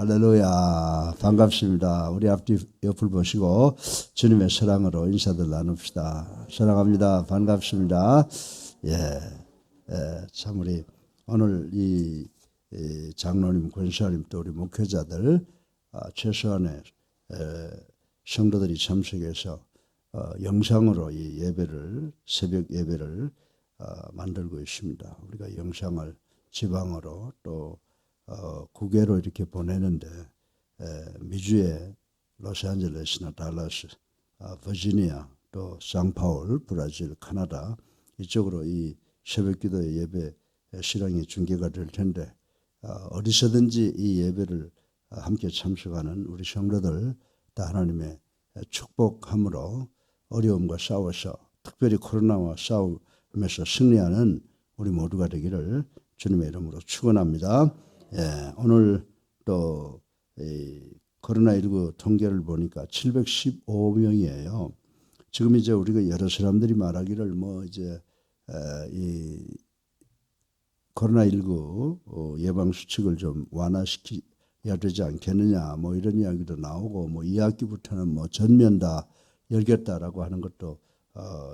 할렐루야. 반갑습니다. 우리 앞뒤 옆을 보시고 주님의 사랑으로 인사들 나눕시다. 사랑합니다. 반갑습니다. 참 우리 오늘 이 장로님, 권사님 또 우리 목회자들 최소한의 성도들이 참석해서 영상으로 이 예배를 새벽 예배를 만들고 있습니다. 우리가 영상을 지방으로 또 국외로 이렇게 보내는데 미주에 로스앤젤레스나 달라스, 버지니아, 또 상파울, 브라질, 카나다 이쪽으로 이 새벽기도의 예배 실황이 중계가 될 텐데 어디서든지 이 예배를 함께 참석하는 우리 성도들 다 하나님의 축복함으로 어려움과 싸워서 특별히 코로나와 싸우면서 승리하는 우리 모두가 되기를 주님의 이름으로 축원합니다. 오늘 또 코로나19 통계를 보니까 715명이에요. 지금 이제 우리가 여러 사람들이 말하기를 뭐 이제 이 코로나19 예방 수칙을 좀 완화시켜야 되지 않겠느냐 뭐 이런 이야기도 나오고 뭐 2학기부터는 뭐 전면 다 열겠다라고 하는 것도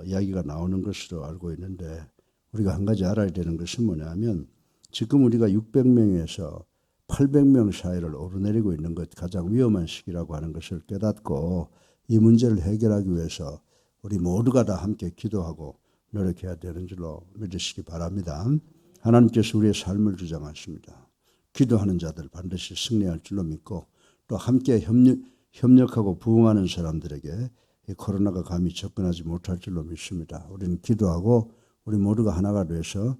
이야기가 나오는 것으로 알고 있는데 우리가 한 가지 알아야 되는 것은 뭐냐면 지금 우리가 600명에서 800명 사이를 오르내리고 있는 것 가장 위험한 시기라고 하는 것을 깨닫고 이 문제를 해결하기 위해서 우리 모두가 다 함께 기도하고 노력해야 되는 줄로 믿으시기 바랍니다. 하나님께서 우리의 삶을 주장하십니다. 기도하는 자들 반드시 승리할 줄로 믿고 또 함께 협력하고 부응하는 사람들에게 이 코로나가 감히 접근하지 못할 줄로 믿습니다. 우리는 기도하고 우리 모두가 하나가 돼서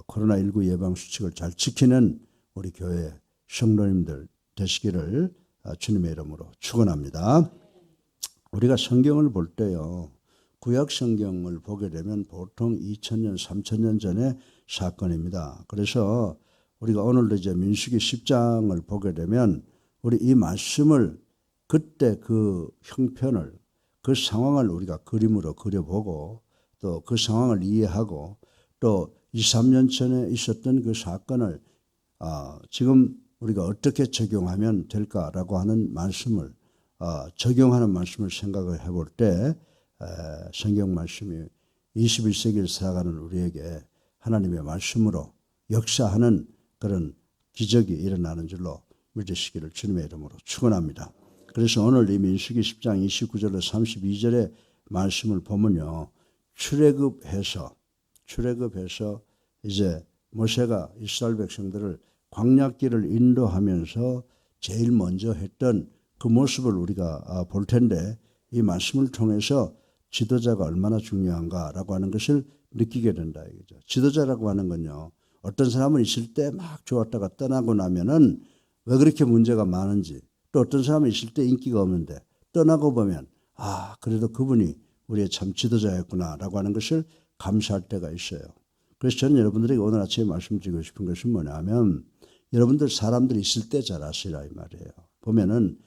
코로나19 예방 수칙을 잘 지키는 우리 교회 성도님들 되시기를 주님의 이름으로 축원합니다. 우리가 성경을 볼 때요. 구약 성경을 보게 되면 보통 2000년, 3000년 전의 사건입니다. 그래서 우리가 오늘도 이제 민수기 10장을 보게 되면 우리 이 말씀을 그때 그 형편을 그 상황을 우리가 그림으로 그려보고 또 그 상황을 이해하고 또 2, 3년 전에 있었던 그 사건을 지금 우리가 어떻게 적용하면 될까라고 하는 말씀을 적용하는 말씀을 생각을 해볼 때 성경 말씀이 21세기를 살아가는 우리에게 하나님의 말씀으로 역사하는 그런 기적이 일어나는 줄로 믿으시기를 주님의 이름으로 축원합니다. 그래서 오늘 이 민수기 10장 29절로 32절의 말씀을 보면요. 출애굽해서 이제 모세가 이스라엘 백성들을 광야길을 인도하면서 제일 먼저 했던 그 모습을 우리가 볼 텐데 이 말씀을 통해서 지도자가 얼마나 중요한가라고 하는 것을 느끼게 된다 이거죠. 지도자라고 하는 건요. 어떤 사람은 있을 때 막 좋았다가 떠나고 나면은 왜 그렇게 문제가 많은지 또 어떤 사람은 있을 때 인기가 없는데 떠나고 보면 그래도 그분이 우리의 참 지도자였구나라고 하는 것을 감사할 때가 있어요. 그래서 저는 여러분들에게 오늘 아침에 말씀드리고 싶은 것은 뭐냐면 여러분들 사람들이 있을 때 잘 아시라 이 말이에요. 보면은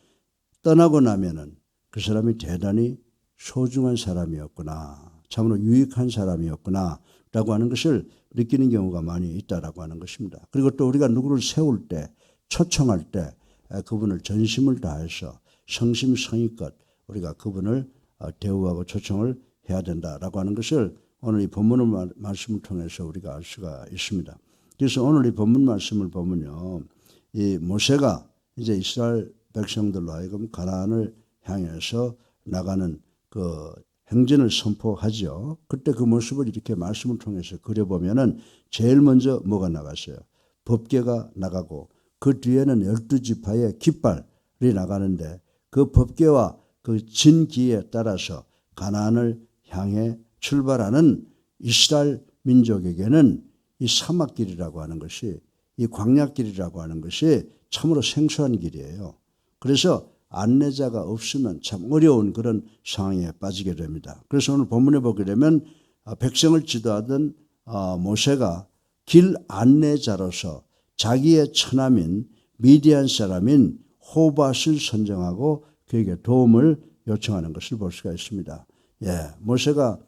떠나고 나면은 그 사람이 대단히 소중한 사람이었구나. 참으로 유익한 사람이었구나. 라고 하는 것을 느끼는 경우가 많이 있다라고 하는 것입니다. 그리고 또 우리가 누구를 세울 때, 초청할 때 그분을 전심을 다해서 성심성의껏 우리가 그분을 대우하고 초청을 해야 된다라고 하는 것을 오늘 이 본문 말씀을 통해서 우리가 알 수가 있습니다. 그래서 오늘 이 본문 말씀을 보면요. 이 모세가 이제 이스라엘 백성들로 하여금 가나안을 향해서 나가는 그 행진을 선포하죠. 그때 그 모습을 이렇게 말씀을 통해서 그려보면은 제일 먼저 뭐가 나갔어요? 법궤가 나가고 그 뒤에는 12지파의 깃발이 나가는데 그 법궤와 그 진기에 따라서 가나안을 향해 출발하는 이스라엘 민족에게는 이 사막길이라고 하는 것이 이 광야길이라고 하는 것이 참으로 생소한 길이에요. 그래서 안내자가 없으면 참 어려운 그런 상황에 빠지게 됩니다. 그래서 오늘 본문에 보게 되면 백성을 지도하던 모세가 길 안내자로서 자기의 처남인 미디안 사람인 호밧을 선정하고 그에게 도움을 요청하는 것을 볼 수가 있습니다. 모세가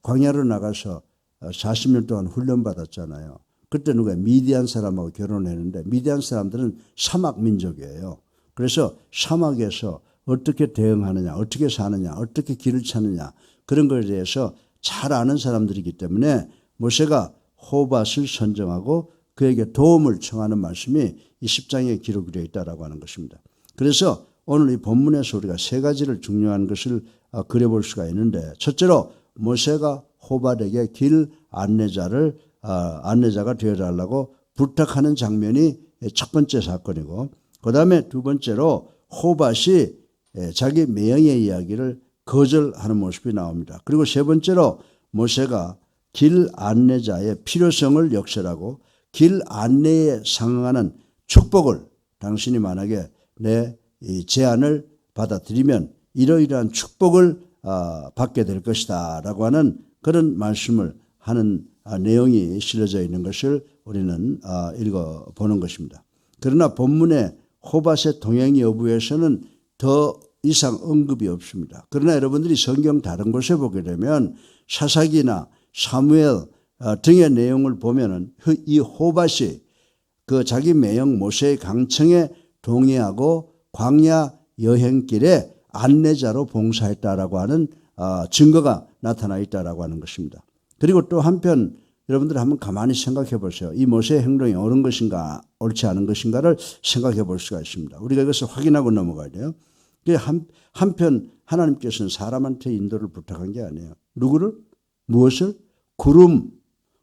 광야로 나가서 40년 동안 훈련받았잖아요. 그때 누가 미디안 사람하고 결혼했는데 미디안 사람들은 사막 민족이에요. 그래서 사막에서 어떻게 대응하느냐, 어떻게 사느냐, 어떻게 길을 찾느냐 그런 것에 대해서 잘 아는 사람들이기 때문에 모세가 호밧을 선정하고 그에게 도움을 청하는 말씀이 이 10장에 기록이 되어 있다라고 하는 것입니다. 그래서 오늘 이 본문에서 우리가 세 가지를 중요한 것을 그려볼 수가 있는데 첫째로 모세가 호밧에게 길 안내자가 되어달라고 부탁하는 장면이 첫 번째 사건이고 그 다음에 두 번째로 호밧이 자기 매형의 이야기를 거절하는 모습이 나옵니다. 그리고 세 번째로 모세가 길 안내자의 필요성을 역설하고 길 안내에 상응하는 축복을 당신이 만약에 내 이 제안을 받아들이면 이러이러한 축복을 받게 될 것이다 라고 하는 그런 말씀을 하는 내용이 실려져 있는 것을 우리는 읽어보는 것입니다. 그러나 본문의 호밧의 동행 여부에서는 더 이상 언급이 없습니다. 그러나 여러분들이 성경 다른 곳에 보게 되면 사사기나 사무엘 등의 내용을 보면은 이 호밧이 그 자기 매형 모세의 강청에 동의하고 광야 여행길에 안내자로 봉사했다라고 하는 증거가 나타나 있다라고 하는 것입니다. 그리고 또 한편 여러분들 한번 가만히 생각해 보세요. 이 모세의 행동이 옳은 것인가 옳지 않은 것인가를 생각해 볼 수가 있습니다. 우리가 이것을 확인하고 넘어가야 돼요. 한편 하나님께서는 사람한테 인도를 부탁한 게 아니에요. 누구를? 무엇을?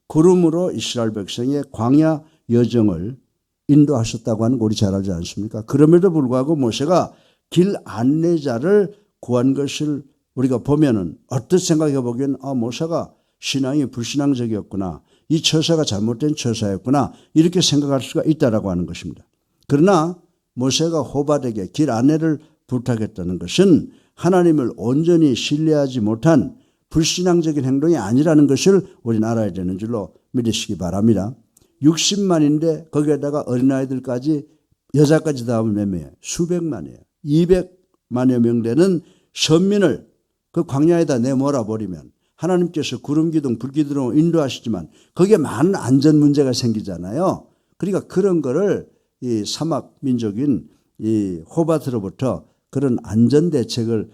구름으로 이스라엘 백성의 광야 여정을 인도하셨다고 하는 거 우리 잘 알지 않습니까? 그럼에도 불구하고 모세가 길 안내자를 구한 것을 우리가 보면은 어떻게 생각해 보기에는 모세가 신앙이 불신앙적이었구나. 이 처사가 잘못된 처사였구나. 이렇게 생각할 수가 있다라고 하는 것입니다. 그러나 모세가 호밧에게 길 안내를 부탁했다는 것은 하나님을 온전히 신뢰하지 못한 불신앙적인 행동이 아니라는 것을 우리는 알아야 되는 줄로 믿으시기 바랍니다. 60만인데 거기에다가 어린아이들까지 여자까지 다 하면 몇 명이에요? 수백만이에요. 200만여 명 되는 선민을 그 광야에다 내몰아 버리면 하나님께서 구름기둥 불기둥으로 인도하시지만 거기에 많은 안전 문제가 생기잖아요. 그러니까 그런 거를 이 사막 민족인 이 호밧으로부터 그런 안전 대책을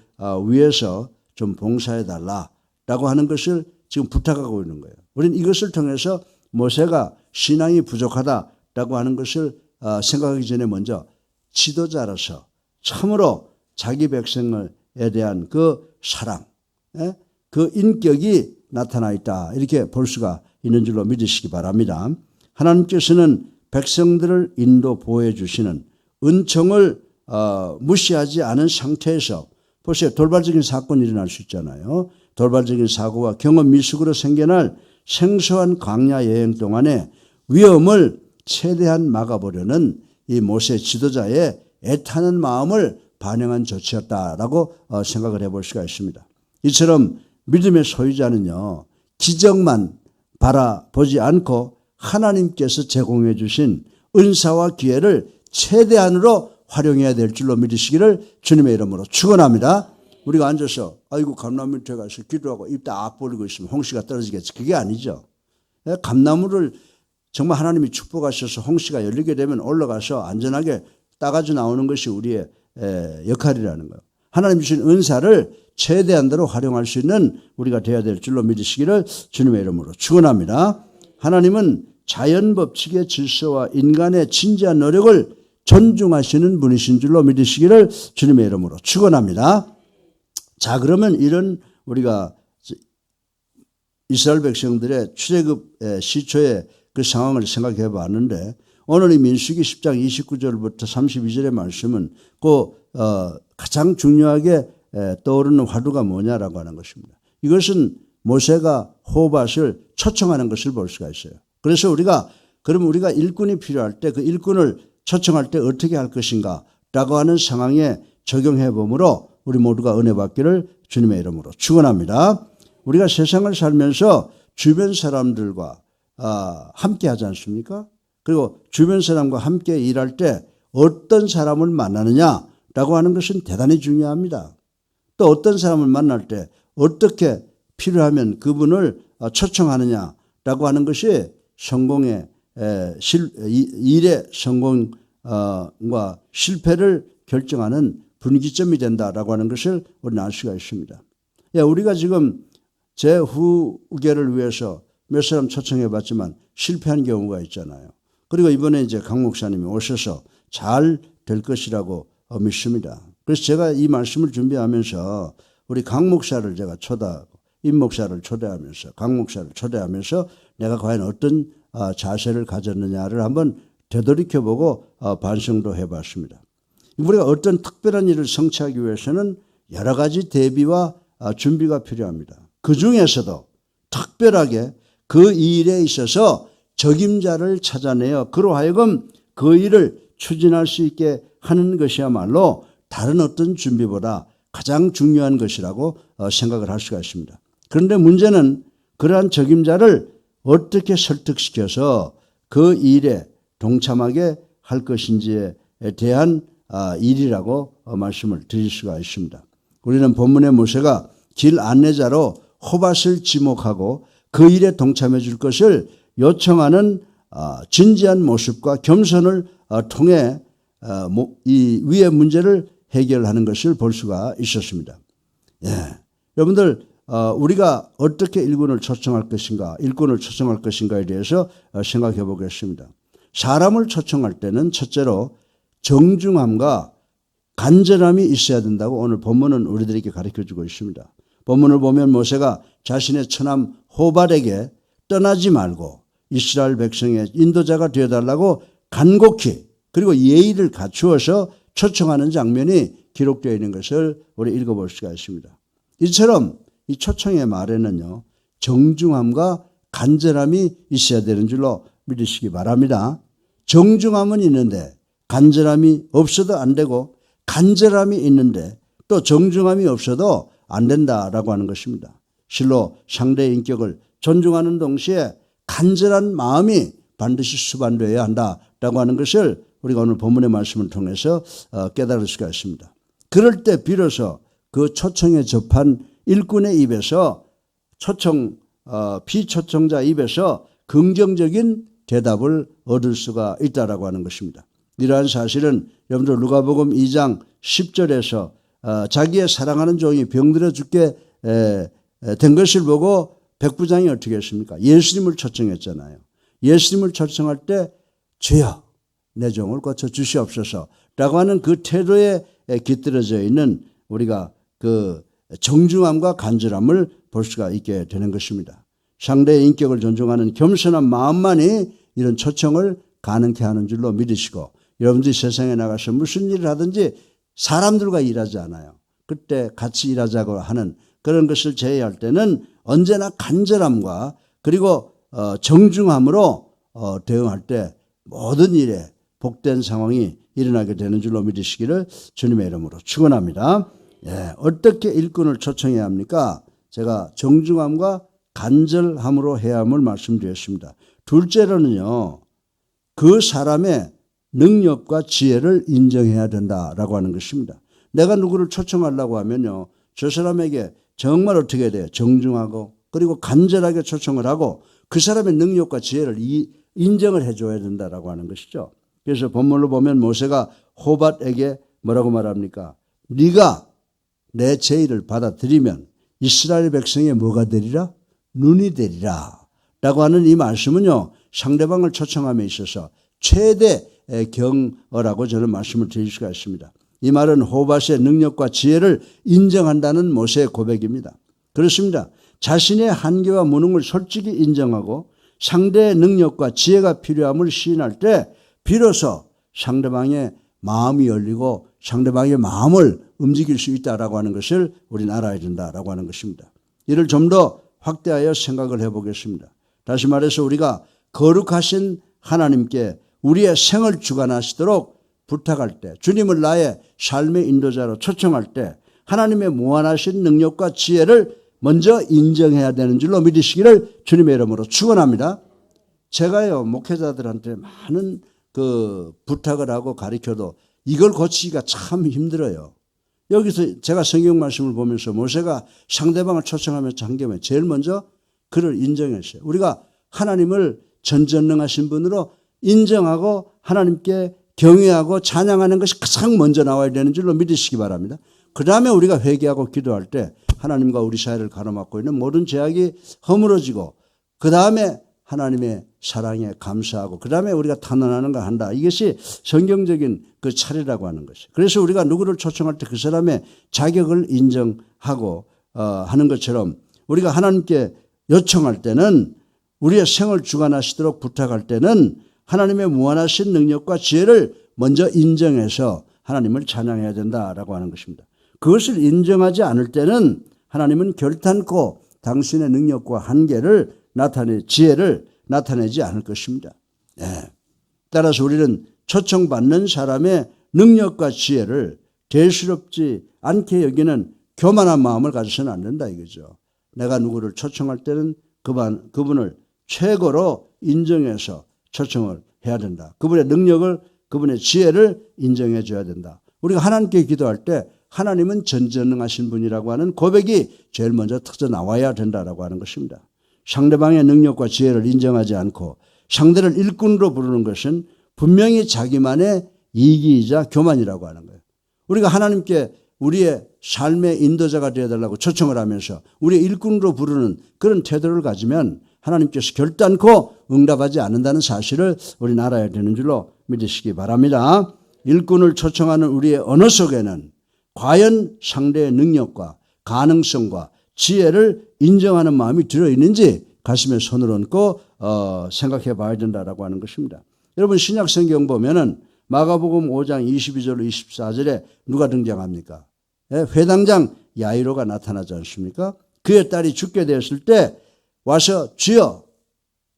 위해서 좀 봉사해 달라라고 하는 것을 지금 부탁하고 있는 거예요. 우리는 이것을 통해서 모세가 신앙이 부족하다라고 하는 것을 생각하기 전에 먼저 지도자로서 참으로 자기 백성에 대한 그 사랑, 그 인격이 나타나 있다 이렇게 볼 수가 있는 줄로 믿으시기 바랍니다. 하나님께서는 백성들을 인도 보호해 주시는 은총을 무시하지 않은 상태에서 보세요. 돌발적인 사건이 일어날 수 있잖아요. 돌발적인 사고와 경험 미숙으로 생겨날 생소한 광야 여행 동안에 위험을 최대한 막아보려는 이 모세 지도자의 애타는 마음을 반영한 조치였다라고 생각을 해볼 수가 있습니다. 이처럼 믿음의 소유자는요, 기적만 바라보지 않고 하나님께서 제공해 주신 은사와 기회를 최대한으로 활용해야 될 줄로 믿으시기를 주님의 이름으로 축원합니다. 우리가 앉아서 아이고 감나무 밑에 가서 기도하고 입 딱 벌리고 있으면 홍시가 떨어지겠지. 그게 아니죠. 감나무를 정말 하나님이 축복하셔서 홍시가 열리게 되면 올라가서 안전하게 따가지고 나오는 것이 우리의 역할이라는 거예요. 하나님 주신 은사를 최대한대로 활용할 수 있는 우리가 되어야 될 줄로 믿으시기를 주님의 이름으로 축원합니다. 하나님은 자연 법칙의 질서와 인간의 진지한 노력을 존중하시는 분이신 줄로 믿으시기를 주님의 이름으로 축원합니다. 자, 그러면 이런 우리가 이스라엘 백성들의 출애굽 시초의 그 상황을 생각해 봤는데 오늘 이 민수기 10장 29절부터 32절의 말씀은 그 가장 중요하게 떠오르는 화두가 뭐냐라고 하는 것입니다. 이것은 모세가 호밧을 초청하는 것을 볼 수가 있어요. 그래서 그럼 우리가 일꾼이 필요할 때 그 일꾼을 초청할 때 어떻게 할 것인가 라고 하는 상황에 적용해 보므로 우리 모두가 은혜 받기를 주님의 이름으로 축원합니다. 우리가 세상을 살면서 주변 사람들과 함께 하지 않습니까? 그리고 주변 사람과 함께 일할 때 어떤 사람을 만나느냐라고 하는 것은 대단히 중요합니다. 또 어떤 사람을 만날 때 어떻게 필요하면 그분을 초청하느냐라고 하는 것이 성공의 일의 성공과 실패를 결정하는 분기점이 된다라고 하는 것을 우리는 알 수가 있습니다. 우리가 지금 제 후계를 위해서 몇 사람 초청해 봤지만 실패한 경우가 있잖아요. 그리고 이번에 이제 강 목사님이 오셔서 잘 될 것이라고 믿습니다. 그래서 제가 이 말씀을 준비하면서 우리 강 목사를 제가 임 목사를 초대하면서 강 목사를 초대하면서 내가 과연 어떤 자세를 가졌느냐를 한번 되돌이켜보고 반성도 해봤습니다. 우리가 어떤 특별한 일을 성취하기 위해서는 여러 가지 대비와 준비가 필요합니다. 그 중에서도 특별하게 그 일에 있어서 적임자를 찾아내어 그로 하여금 그 일을 추진할 수 있게 하는 것이야말로 다른 어떤 준비보다 가장 중요한 것이라고 생각을 할 수가 있습니다. 그런데 문제는 그러한 적임자를 어떻게 설득시켜서 그 일에 동참하게 할 것인지에 대한 일이라고 말씀을 드릴 수가 있습니다. 우리는 본문의 모세가 길 안내자로 호밧을 지목하고 그 일에 동참해 줄 것을 요청하는 진지한 모습과 겸손을 통해 이 위의 문제를 해결하는 것을 볼 수가 있었습니다. 여러분들 우리가 어떻게 일꾼을 초청할 것인가에 대해서 생각해 보겠습니다. 사람을 초청할 때는 첫째로 정중함과 간절함이 있어야 된다고 오늘 본문은 우리들에게 가르쳐주고 있습니다. 본문을 보면 모세가 자신의 처남 호밧에게 떠나지 말고 이스라엘 백성의 인도자가 되어달라고 간곡히 그리고 예의를 갖추어서 초청하는 장면이 기록되어 있는 것을 우리 읽어볼 수가 있습니다. 이처럼 이 초청의 말에는요, 정중함과 간절함이 있어야 되는 줄로 믿으시기 바랍니다. 정중함은 있는데 간절함이 없어도 안 되고 간절함이 있는데 또 정중함이 없어도 안 된다라고 하는 것입니다. 실로 상대의 인격을 존중하는 동시에 간절한 마음이 반드시 수반되어야 한다라고 하는 것을 우리가 오늘 본문의 말씀을 통해서 깨달을 수가 있습니다. 그럴 때 비로소 그 초청에 접한 일꾼의 입에서 비초청자 입에서 긍정적인 대답을 얻을 수가 있다라고 하는 것입니다. 이러한 사실은 여러분들 누가복음 2장 10절에서 자기의 사랑하는 종이 병들어 죽게 된 것을 보고 백부장이 어떻게 했습니까? 예수님을 초청했잖아요. 예수님을 초청할 때 주여 내 종을 고쳐 주시옵소서라고 하는 그 태도에 깃들어져 있는 우리가 그 정중함과 간절함을 볼 수가 있게 되는 것입니다. 상대의 인격을 존중하는 겸손한 마음만이 이런 초청을 가능케 하는 줄로 믿으시고 여러분들이 세상에 나가서 무슨 일을 하든지 사람들과 일하지 않아요. 그때 같이 일하자고 하는 그런 것을 제외할 때는 언제나 간절함과 그리고 정중함으로 대응할 때 모든 일에 복된 상황이 일어나게 되는 줄로 믿으시기를 주님의 이름으로 축원합니다. 어떻게 일꾼을 초청해야 합니까? 제가 정중함과 간절함으로 해야 함을 말씀드렸습니다. 둘째로는요, 그 사람의 능력과 지혜를 인정해야 된다라고 하는 것입니다. 내가 누구를 초청하려고 하면요, 저 사람에게 정말 어떻게 해야 돼요? 정중하고 그리고 간절하게 초청을 하고 그 사람의 능력과 지혜를 인정을 해줘야 된다라고 하는 것이죠. 그래서 본문을 보면 모세가 호밧에게 뭐라고 말합니까? 네가 내 제의를 받아들이면 이스라엘 백성의 뭐가 되리라? 눈이 되리라 라고 하는 이 말씀은요, 상대방을 초청함에 있어서 최대 경어라고 저는 말씀을 드릴 수가 있습니다. 이 말은 호밧의 능력과 지혜를 인정한다는 모세의 고백입니다. 그렇습니다. 자신의 한계와 무능을 솔직히 인정하고 상대의 능력과 지혜가 필요함을 시인할 때 비로소 상대방의 마음이 열리고 상대방의 마음을 움직일 수 있다라고 하는 것을 우리는 알아야 된다라고 하는 것입니다. 이를 좀 더 확대하여 생각을 해보겠습니다. 다시 말해서 우리가 거룩하신 하나님께 우리의 생을 주관하시도록 부탁할 때, 주님을 나의 삶의 인도자로 초청할 때 하나님의 무한하신 능력과 지혜를 먼저 인정해야 되는 줄로 믿으시기를 주님의 이름으로 축원합니다. 제가요, 목회자들한테 많은 그 부탁을 하고 가르쳐도 이걸 고치기가 참 힘들어요. 여기서 제가 성경 말씀을 보면서 모세가 상대방을 초청하면서 한 게 제일 먼저 그를 인정했어요. 우리가 하나님을 전지전능하신 분으로 인정하고 하나님께 경외하고 찬양하는 것이 가장 먼저 나와야 되는 줄로 믿으시기 바랍니다. 그 다음에 우리가 회개하고 기도할 때 하나님과 우리 사이를 가로막고 있는 모든 죄악이 허물어지고 그 다음에 하나님의 사랑에 감사하고 그 다음에 우리가 탄원하는 걸 한다. 이것이 성경적인 그 차례라고 하는 것이에요. 그래서 우리가 누구를 초청할 때 그 사람의 자격을 인정하고 하는 것처럼 우리가 하나님께 요청할 때는 우리의 생을 주관하시도록 부탁할 때는 하나님의 무한하신 능력과 지혜를 먼저 인정해서 하나님을 찬양해야 된다라고 하는 것입니다. 그것을 인정하지 않을 때는 하나님은 결탄코 당신의 능력과 한계를 지혜를 나타내지 않을 것입니다. 네. 따라서 우리는 초청받는 사람의 능력과 지혜를 대수롭지 않게 여기는 교만한 마음을 가져서는 안 된다 이거죠. 내가 누구를 초청할 때는 그분을 최고로 인정해서 초청을 해야 된다. 그분의 능력을, 그분의 지혜를 인정해 줘야 된다. 우리가 하나님께 기도할 때 하나님은 전지전능하신 분이라고 하는 고백이 제일 먼저 터져 나와야 된다라고 하는 것입니다. 상대방의 능력과 지혜를 인정하지 않고 상대를 일꾼으로 부르는 것은 분명히 자기만의 이기이자 교만이라고 하는 거예요. 우리가 하나님께 우리의 삶의 인도자가 되어달라고 초청을 하면서 우리의 일꾼으로 부르는 그런 태도를 가지면 하나님께서 결단코 응답하지 않는다는 사실을 우리는 알아야 되는 줄로 믿으시기 바랍니다. 일꾼을 초청하는 우리의 언어 속에는 과연 상대의 능력과 가능성과 지혜를 인정하는 마음이 들어있는지 가슴에 손을 얹고 생각해 봐야 된다라고 하는 것입니다. 여러분 신약 성경 보면은 마가복음 5장 22절로 24절에 누가 등장합니까? 회당장 야이로가 나타나지 않습니까? 그의 딸이 죽게 되었을 때 와서 주여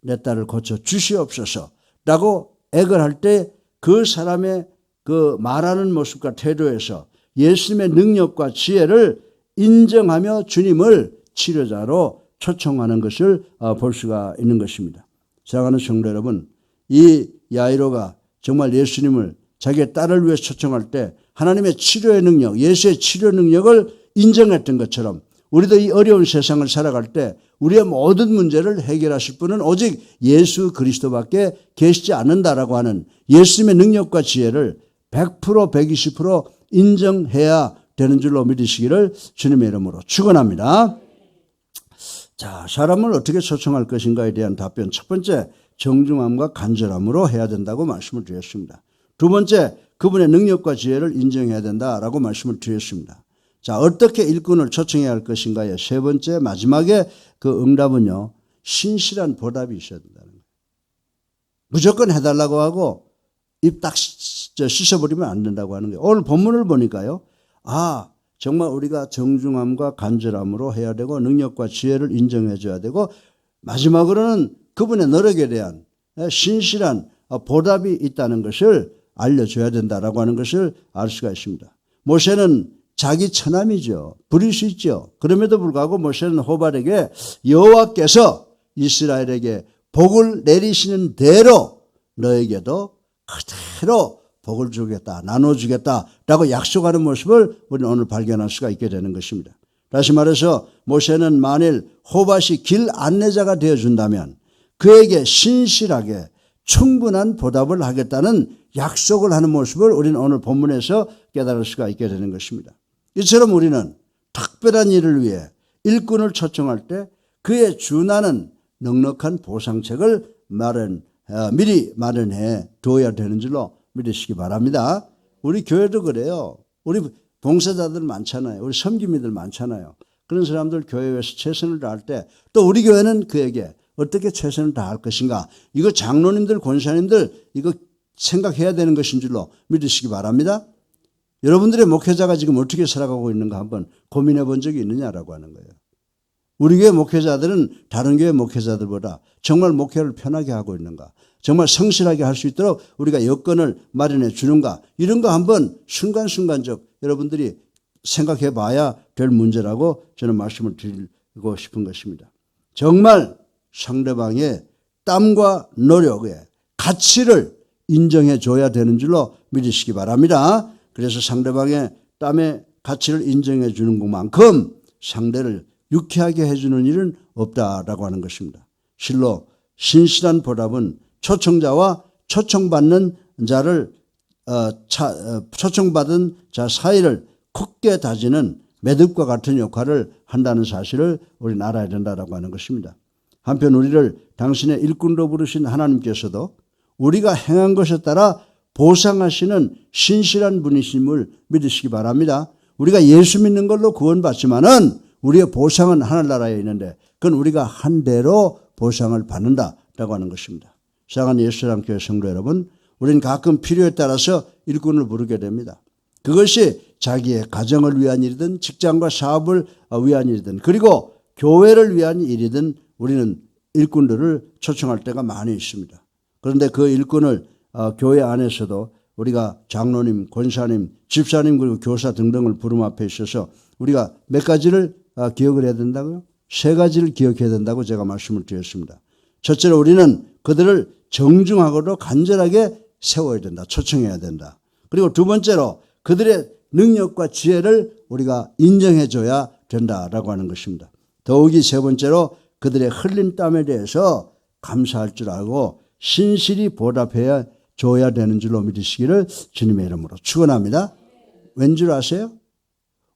내 딸을 고쳐 주시옵소서라고 애걸할 때 그 사람의 그 말하는 모습과 태도에서 예수님의 능력과 지혜를 인정하며 주님을 치료자로 초청하는 것을 볼 수가 있는 것입니다. 사랑하는 성도 여러분, 이 야이로가 정말 예수님을 자기의 딸을 위해 초청할 때 하나님의 치료의 능력, 예수의 치료 능력을 인정했던 것처럼 우리도 이 어려운 세상을 살아갈 때 우리의 모든 문제를 해결하실 분은 오직 예수 그리스도밖에 계시지 않는다라고 하는 예수님의 능력과 지혜를 100% 120% 인정해야 되는 줄로 믿으시기를 주님의 이름으로 축원합니다. 자, 사람을 어떻게 초청할 것인가에 대한 답변. 첫 번째, 정중함과 간절함으로 해야 된다고 말씀을 드렸습니다. 두 번째, 그분의 능력과 지혜를 인정해야 된다라고 말씀을 드렸습니다. 자, 어떻게 일꾼을 초청해야 할 것인가에 세 번째, 마지막에 그 응답은요, 신실한 보답이 있어야 된다는 거예요. 무조건 해달라고 하고 입 딱 씻어버리면 안 된다고 하는 거예요. 오늘 본문을 보니까요, 정말 우리가 정중함과 간절함으로 해야 되고 능력과 지혜를 인정해 줘야 되고 마지막으로는 그분의 노력에 대한 신실한 보답이 있다는 것을 알려줘야 된다라고 하는 것을 알 수가 있습니다. 모세는 자기 처남이죠. 부릴 수 있죠. 그럼에도 불구하고 모세는 호발에게 여호와께서 이스라엘에게 복을 내리시는 대로 너에게도 그대로 복을 주겠다, 나눠주겠다라고 약속하는 모습을 우리는 오늘 발견할 수가 있게 되는 것입니다. 다시 말해서 모세는 만일 호밧이 길 안내자가 되어준다면 그에게 신실하게 충분한 보답을 하겠다는 약속을 하는 모습을 우리는 오늘 본문에서 깨달을 수가 있게 되는 것입니다. 이처럼 우리는 특별한 일을 위해 일꾼을 초청할 때 그에 준하는 넉넉한 보상책을 미리 마련해 둬야 되는 줄로 믿으시기 바랍니다. 우리 교회도 그래요. 우리 봉사자들 많잖아요. 우리 섬김이들 많잖아요. 그런 사람들 교회에서 최선을 다할 때 또 우리 교회는 그에게 어떻게 최선을 다할 것인가. 이거 장로님들, 권사님들 이거 생각해야 되는 것인 줄로 믿으시기 바랍니다. 여러분들의 목회자가 지금 어떻게 살아가고 있는가 한번 고민해 본 적이 있느냐라고 하는 거예요. 우리 교회 목회자들은 다른 교회 목회자들보다 정말 목회를 편하게 하고 있는가, 정말 성실하게 할 수 있도록 우리가 여건을 마련해 주는가, 이런 거 한번 순간순간적 여러분들이 생각해 봐야 될 문제라고 저는 말씀을 드리고 싶은 것입니다. 정말 상대방의 땀과 노력의 가치를 인정해 줘야 되는 줄로 믿으시기 바랍니다. 그래서 상대방의 땀의 가치를 인정해 주는 것만큼 상대를 유쾌하게 해주는 일은 없다라고 하는 것입니다. 실로 신실한 보답은 초청자와 초청받는 자를 초청받은 자 사이를 굳게 다지는 매듭과 같은 역할을 한다는 사실을 우리는 알아야 된다라고 하는 것입니다. 한편 우리를 당신의 일꾼으로 부르신 하나님께서도 우리가 행한 것에 따라 보상하시는 신실한 분이심을 믿으시기 바랍니다. 우리가 예수 믿는 걸로 구원받지만은 우리의 보상은 하늘나라에 있는데 그건 우리가 한 대로 보상을 받는다라고 하는 것입니다. 사랑하는 예수사랑교회 성도 여러분, 우리는 가끔 필요에 따라서 일꾼을 부르게 됩니다. 그것이 자기의 가정을 위한 일이든 직장과 사업을 위한 일이든 그리고 교회를 위한 일이든 우리는 일꾼들을 초청할 때가 많이 있습니다. 그런데 그 일꾼을 교회 안에서도 우리가 장로님, 권사님, 집사님 그리고 교사 등등을 부름 앞에 있어서 우리가 몇 가지를 기억을 해야 된다고요? 3가지를 기억해야 된다고 제가 말씀을 드렸습니다. 첫째로 우리는 그들을 정중하고도 간절하게 세워야 된다. 초청해야 된다. 그리고 두 번째로 그들의 능력과 지혜를 우리가 인정해 줘야 된다라고 하는 것입니다. 더욱이 세 번째로 그들의 흘린 땀에 대해서 감사할 줄 알고 신실히 보답해야 줘야 되는 줄로 믿으시기를 주님의 이름으로 축원합니다. 왠 줄 아세요?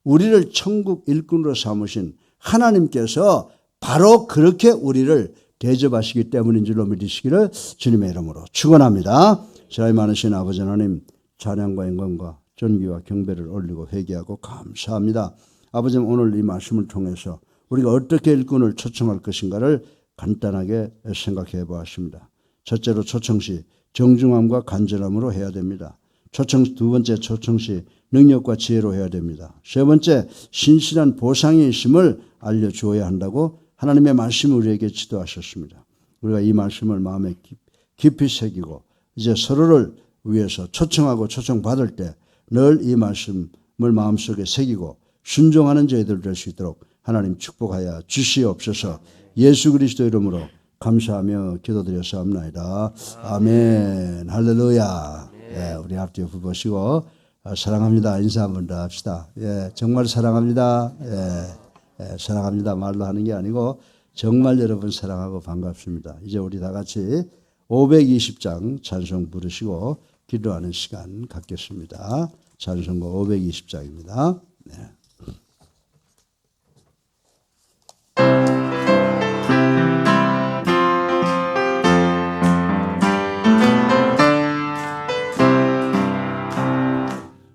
우리를 천국 일꾼으로 삼으신 하나님께서 바로 그렇게 우리를 대접하시기 때문인 줄로 믿으시기를 주님의 이름으로 축원합니다. 사랑이 많으신 아버지 하나님, 찬양과 영광과 존귀와 경배를 올리고 회개하고 감사합니다. 아버지, 오늘 이 말씀을 통해서 우리가 어떻게 일꾼을 초청할 것인가를 간단하게 생각해 보았습니다. 첫째로 초청 시 정중함과 간절함으로 해야 됩니다. 두 번째 초청 시 능력과 지혜로 해야 됩니다. 세 번째, 신실한 보상이 있음을 알려주어야 한다고 하나님의 말씀이 우리에게 지도하셨습니다. 우리가 이 말씀을 마음에 깊이 새기고 이제 서로를 위해서 초청하고 초청받을 때 늘 이 말씀을 마음속에 새기고 순종하는 저희들 될 수 있도록 하나님 축복하여 주시옵소서. 예수 그리스도 이름으로 감사하며 기도드렸사옵나이다. 아멘. 할렐루야. 예, 우리 앞뒤 보시고 사랑합니다. 인사 한번 더 합시다. 예, 정말 사랑합니다. 예, 사랑합니다. 말로 하는 게 아니고 정말 여러분 사랑하고 반갑습니다. 이제 우리 다 같이 520장 찬송 부르시고 기도하는 시간 갖겠습니다. 찬송가 520장입니다. 네.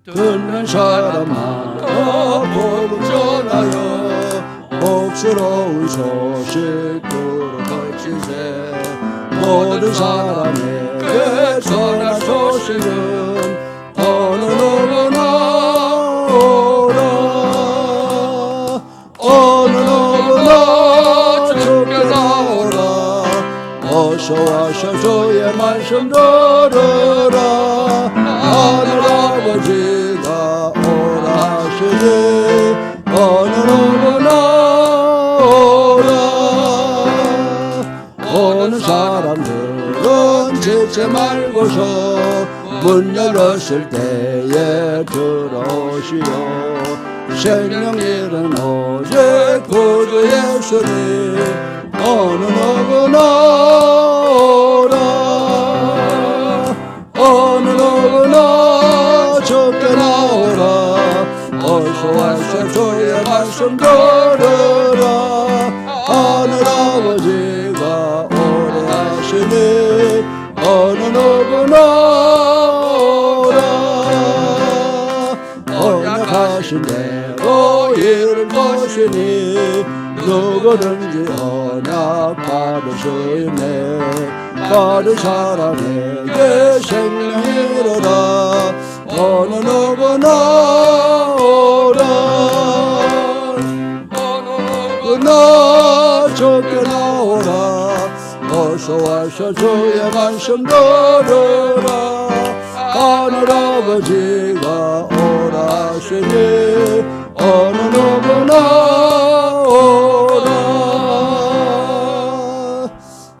듣는 사람마다 복음 전하여 복스러운 소식 들어갈지세. 모든 사람에게 전할 소식은 어느 누구나 오라. 어느 누구나 주께 나오라. 어서 와서 주의 말씀 들으라. 하늘 아버지가 오라 하시니 어느 누구나 오라. 오는 사람들은 지체 말고서 문 열었을 때에 들어오시오. 생명일은 오직 구주 예수님 어느 누구나 오라. 어느 누구나 적게 나오라. 어서 와서 주의 말씀 들으라. 하늘 아버지가 오래 하시니 어느 누구나 오라. 언약하신 대로 이룰 것이니 누구든지 언약 받을 수 있네. 받은 사람에게 생명이로라. 어느 누구나 오라. 어느 누구나 적게 나오라. 어서 와서 주의 말씀 들으라. 하늘 아버지가 오라 하시니 어느 누구나